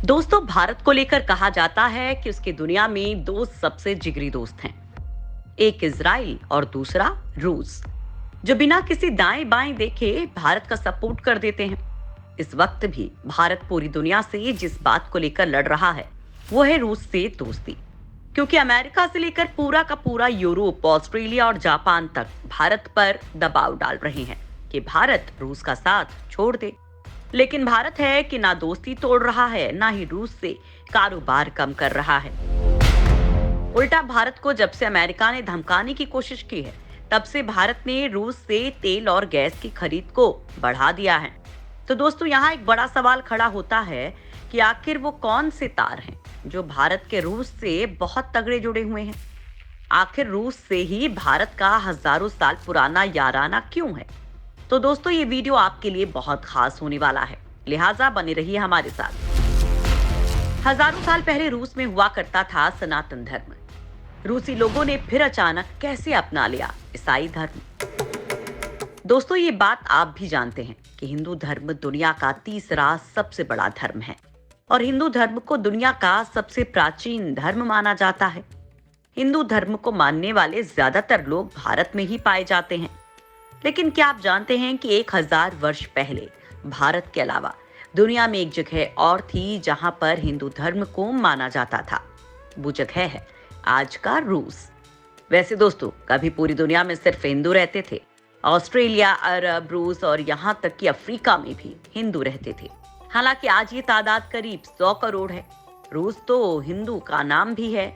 दोस्तों, भारत को लेकर कहा जाता है कि उसकी दुनिया में दो सबसे जिगरी दोस्त हैं। एक इजराइल और दूसरा रूस, जो बिना किसी दाएं बाएं देखे भारत का सपोर्ट कर देते हैं। इस वक्त भी भारत पूरी दुनिया से जिस बात को लेकर लड़ रहा है वो है रूस से दोस्ती। क्योंकि अमेरिका से लेकर पूरा का पूरा यूरोप, ऑस्ट्रेलिया और जापान तक भारत पर दबाव डाल रहे हैं कि भारत रूस का साथ छोड़ दे। लेकिन भारत है कि ना दोस्ती तोड़ रहा है, ना ही रूस से कारोबार कम कर रहा है। उल्टा भारत को जब से अमेरिका ने धमकाने की कोशिश की है, तब से भारत ने रूस से तेल और गैस की खरीद को बढ़ा दिया है। तो दोस्तों, यहाँ एक बड़ा सवाल खड़ा होता है कि आखिर वो कौन से तार हैं जो भारत के रूस से बहुत तगड़े जुड़े हुए हैं। आखिर रूस से ही भारत का हजारों साल पुराना याराना क्यों है। तो दोस्तों, ये वीडियो आपके लिए बहुत खास होने वाला है, लिहाजा बने रहिए हमारे साथ। हजारों साल पहले रूस में हुआ करता था सनातन धर्म। रूसी लोगों ने फिर अचानक कैसे अपना लिया ईसाई धर्म। दोस्तों, ये बात आप भी जानते हैं कि हिंदू धर्म दुनिया का तीसरा सबसे बड़ा धर्म है और हिंदू धर्म को दुनिया का सबसे प्राचीन धर्म माना जाता है। हिंदू धर्म को मानने वाले ज्यादातर लोग भारत में ही पाए जाते हैं। लेकिन क्या आप जानते हैं कि 1000 वर्ष पहले भारत के अलावा दुनिया में एक जगह और थी जहां पर हिंदू धर्म को माना जाता था। वो जगह है आज का रूस। वैसे दोस्तों, कभी पूरी दुनिया में सिर्फ हिंदू रहते थे। ऑस्ट्रेलिया, अरब, रूस और यहाँ तक कि अफ्रीका में भी हिंदू रहते थे। हालांकि आज ये तादाद करीब 100 करोड़ है। रूस तो हिंदू का नाम भी है,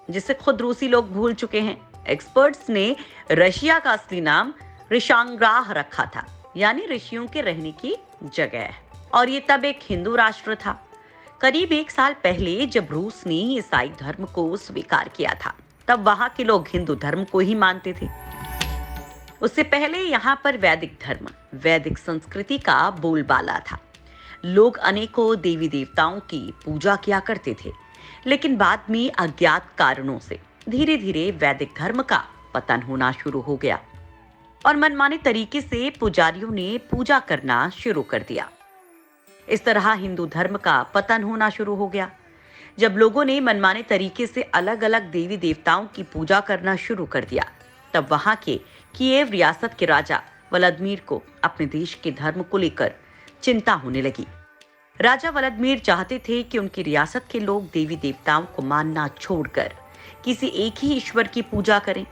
जिसे खुद रूसी लोग भूल चुके हैं। एक्सपर्ट्स ने रशिया का असली नाम ऋषांग्राह रखा था, यानी ऋषियों के रहने की जगह। और ये तब एक हिंदू राष्ट्र था। करीब 1 साल पहले जब रूस ने ईसाई धर्म को स्वीकार किया था, तब वहां के लोग हिंदू धर्म को ही मानते थे। उससे पहले यहाँ पर वैदिक धर्म, वैदिक संस्कृति का बोलबाला था। लोग अनेकों देवी देवताओं की पूजा किया करते थे। लेकिन बाद में अज्ञात कारणों से धीरे धीरे वैदिक धर्म का पतन होना शुरू हो गया और मनमाने तरीके से पुजारियों ने पूजा करना शुरू कर दिया। इस तरह हिंदू धर्म का पतन होना शुरू हो गया। जब लोगों ने मनमाने तरीके से अलग अलग देवी देवताओं की पूजा करना शुरू कर दिया, तब वहां के कीव रियासत के राजा व्लादिमीर को अपने देश के धर्म को लेकर चिंता होने लगी। राजा व्लादिमीर चाहते थे कि उनकी रियासत के लोग देवी देवताओं को मानना छोड़कर किसी एक ही ईश्वर की पूजा करें।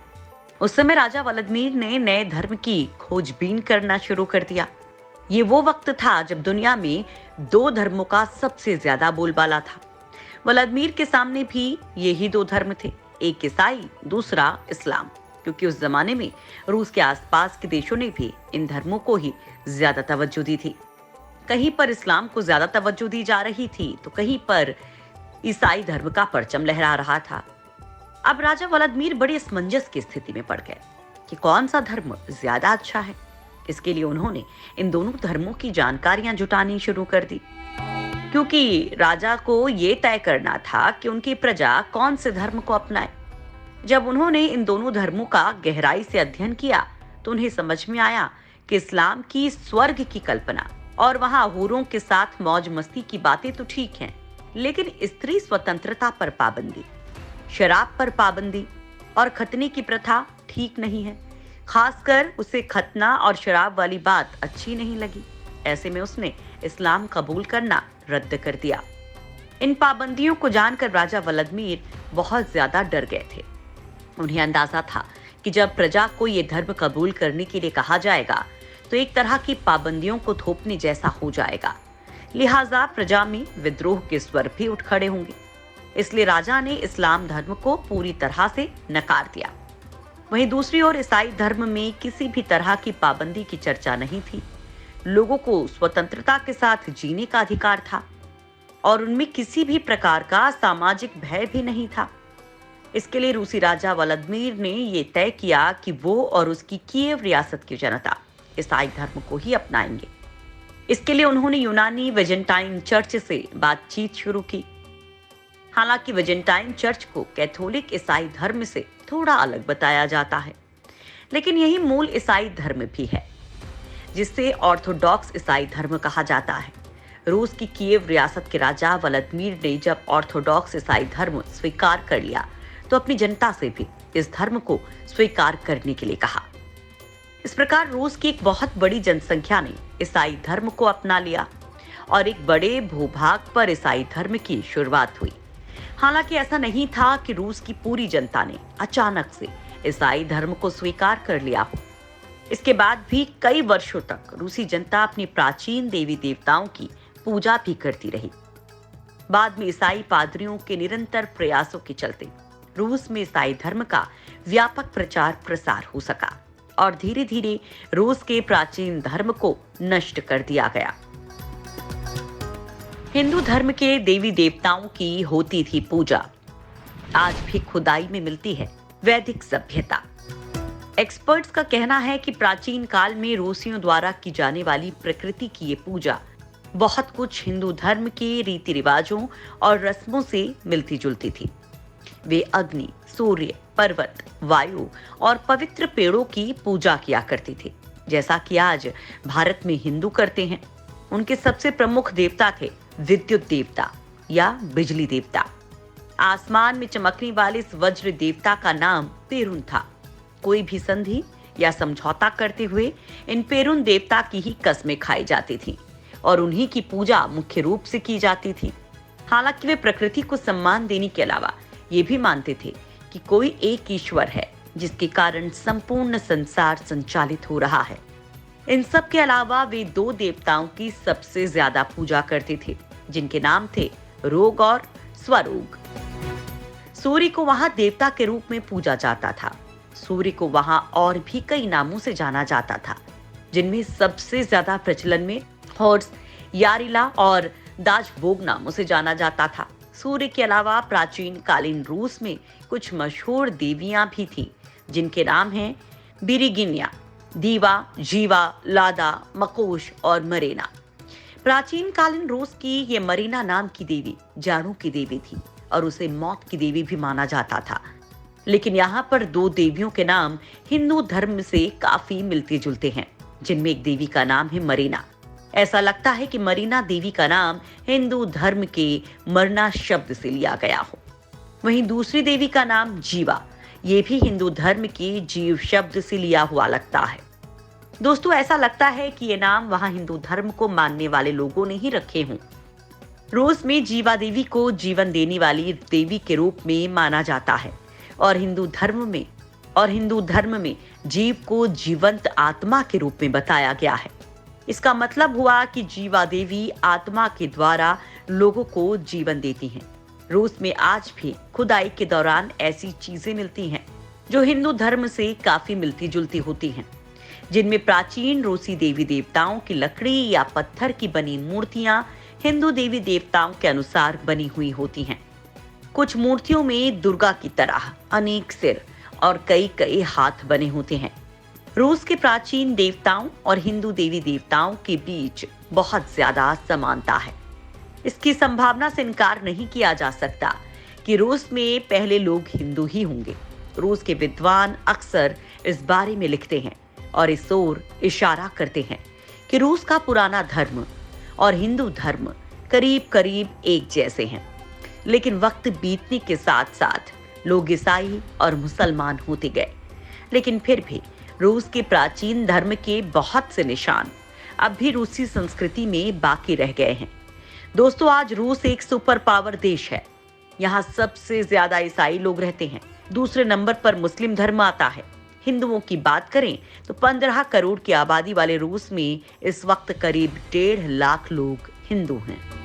उस समय राजा व्लादिमीर ने नए धर्म की खोजबीन करना शुरू कर दिया। ये वो वक्त था जब दुनिया में 2 धर्मों का सबसे ज्यादा बोलबाला था। व्लादिमीर के सामने भी यही 2 धर्म थे, एक ईसाई, दूसरा इस्लाम। क्योंकि उस जमाने में रूस के आसपास के देशों ने भी इन धर्मों को ही ज्यादा तवज्जो दी थी। कहीं पर इस्लाम को ज्यादा तवज्जो दी जा रही थी, तो कहीं पर ईसाई धर्म का परचम लहरा रहा था। अब राजा व्लादिमीर बड़ी असमंजस की स्थिति में पड़ गए कि कौन सा धर्म ज्यादा अच्छा है। इसके लिए उन्होंने इन दोनों धर्मों की जानकारियां जुटानी शुरू कर दी, क्योंकि राजा को ये तय करना था कि उनकी प्रजा कौन से धर्म को अपनाए। जब उन्होंने इन दोनों धर्मों का गहराई से अध्ययन किया, तो उन्हें समझ में आया कि इस्लाम की स्वर्ग की कल्पना और वहां हूरों के साथ मौज मस्ती की बातें तो ठीक हैं, लेकिन स्त्री स्वतंत्रता पर पाबंदी, शराब पर पाबंदी और खतने की प्रथा ठीक नहीं है। खासकर उसे खतना और शराब वाली बात अच्छी नहीं लगी। ऐसे में उसने इस्लाम कबूल करना रद्द कर दिया। इन पाबंदियों को जानकर राजा व्लादिमीर बहुत ज्यादा डर गए थे। उन्हें अंदाजा था कि जब प्रजा को ये धर्म कबूल करने के लिए कहा जाएगा, तो एक तरह की पाबंदियों को थोपने जैसा हो जाएगा। लिहाजा प्रजा में विद्रोह के स्वर भी उठ खड़े होंगे। इसलिए राजा ने इस्लाम धर्म को पूरी तरह से नकार दिया। वहीं दूसरी ओर ईसाई धर्म में किसी भी तरह की पाबंदी की चर्चा नहीं थी। लोगों को स्वतंत्रता के साथ जीने का अधिकार था और उनमें किसी भी प्रकार का सामाजिक भय भी नहीं था। इसके लिए रूसी राजा व्लादिमीर ने ये तय किया कि वो और उसकी कीव रियासत की जनता ईसाई धर्म को ही अपनाएंगे। इसके लिए उन्होंने यूनानी वेजेंटाइन चर्च से बातचीत शुरू की। हालांकि वेजेंटाइन चर्च को कैथोलिक ईसाई धर्म से थोड़ा अलग बताया जाता है, लेकिन यही मूल ईसाई धर्म भी है, जिसे ऑर्थोडॉक्स ईसाई धर्म कहा जाता है। रूस की कीव रियासत के राजा व्लादिमीर ने जब ऑर्थोडॉक्स ईसाई धर्म स्वीकार कर लिया तो अपनी जनता से भी इस धर्म को स्वीकार करने के लिए कहा। इस प्रकार रूस की एक बहुत बड़ी जनसंख्या ने ईसाई धर्म को अपना लिया और एक बड़े भूभाग पर ईसाई धर्म की शुरुआत हुई। हालांकि ऐसा नहीं था कि रूस की पूरी जनता ने अचानक से ईसाई धर्म को स्वीकार कर लिया हो। इसके बाद भी कई वर्षों तक रूसी जनता अपनी प्राचीन देवी देवताओं की पूजा भी करती रही। बाद में ईसाई पादरियों के निरंतर प्रयासों के चलते रूस में ईसाई धर्म का व्यापक प्रचार प्रसार हो सका और धीरे धीरे रूस के प्राचीन धर्म को नष्ट कर दिया गया। हिंदू धर्म के देवी देवताओं की होती थी पूजा। आज भी खुदाई में मिलती है वैदिक सभ्यता। एक्सपर्ट्स का कहना है कि प्राचीन काल में रूसियों द्वारा की जाने वाली प्रकृति की ये पूजा बहुत कुछ हिंदू धर्म के रीति रिवाजों और रस्मों से मिलती जुलती थी। वे अग्नि, सूर्य, पर्वत, वायु और पवित्र पेड़ों की पूजा किया करते थे, जैसा कि आज भारत में हिंदू करते हैं। उनके सबसे प्रमुख देवता थे विद्युत देवता या बिजली देवता। आसमान में चमकने वाले इस वज्र देवता का नाम पेरुन था। कोई भी संधि या समझौता करते हुए इन पेरुन देवता की ही कस्में खाई जाती थी और उन्हीं की पूजा मुख्य रूप से की जाती थी। हालांकि वे प्रकृति को सम्मान देने के अलावा ये भी मानते थे कि कोई एक ईश्वर है जिसके कारण संपूर्ण संसार संचालित हो रहा है। इन सब के अलावा वे दो देवताओं की सबसे ज्यादा पूजा करते थे, जिनके नाम थे रोग और स्वरोग। सूर्य को वहां देवता के रूप में पूजा जाता था। सूर्य को वहां और भी कई नामों से जाना जाता था, जिनमें सबसे ज्यादा प्रचलन में हॉर्स, यारिला और दाजबोग नामों से जाना जाता था। सूर्य के अलावा प्राचीन कालीन रूस में कुछ मशहूर देवियां भी थीं, जिनके नाम हैं बिरिगिनिया, दीवा, जीवा, लादा, मकोश और मरेना। प्राचीन कालीन रूस की ये मरीना नाम की देवी जाड़ों की देवी थी और उसे मौत की देवी भी माना जाता था। लेकिन यहाँ पर दो देवियों के नाम हिंदू धर्म से काफी मिलते जुलते हैं, जिनमें एक देवी का नाम है मरीना। ऐसा लगता है कि मरीना देवी का नाम हिंदू धर्म के मरना शब्द से लिया गया हो। वहीं दूसरी देवी का नाम जीवा, ये भी हिंदू धर्म के जीव शब्द से लिया हुआ लगता है। दोस्तों, ऐसा लगता है कि ये नाम वहां हिंदू धर्म को मानने वाले लोगों ने ही रखे हों। रूस में जीवा देवी को जीवन देने वाली देवी के रूप में माना जाता है और हिंदू धर्म में जीव को जीवंत आत्मा के रूप में बताया गया है। इसका मतलब हुआ कि जीवा देवी आत्मा के द्वारा लोगों को जीवन देती हैं। रूस में आज भी खुदाई के दौरान ऐसी चीजें मिलती हैं जो हिंदू धर्म से काफी मिलती जुलती होती हैं, जिनमें प्राचीन रूसी देवी देवताओं की लकड़ी या पत्थर की बनी मूर्तियां हिंदू देवी देवताओं के अनुसार बनी हुई होती हैं। कुछ मूर्तियों में दुर्गा की तरह अनेक सिर और कई कई हाथ बने होते हैं। रूस के प्राचीन देवताओं और हिंदू देवी देवताओं के बीच बहुत ज्यादा समानता है। इसकी संभावना से इनकार नहीं किया जा सकता कि रूस में पहले लोग हिंदू ही होंगे। रूस के विद्वान अक्सर इस बारे में लिखते हैं और इस ओर इशारा करते हैं कि रूस का पुराना धर्म और हिंदू धर्म करीब करीब एक जैसे हैं। लेकिन वक्त बीतने के साथ साथ लोग ईसाई और मुसलमान होते गए, लेकिन फिर भी रूस के प्राचीन धर्म के बहुत से निशान अब भी रूसी संस्कृति में बाकी रह गए हैं। दोस्तों, आज रूस एक सुपर पावर देश है। यहाँ सबसे ज्यादा ईसाई लोग रहते हैं। दूसरे नंबर पर मुस्लिम धर्म आता है। हिंदुओं की बात करें तो 15 करोड़ की आबादी वाले रूस में इस वक्त करीब 1.5 लाख लोग हिंदू हैं।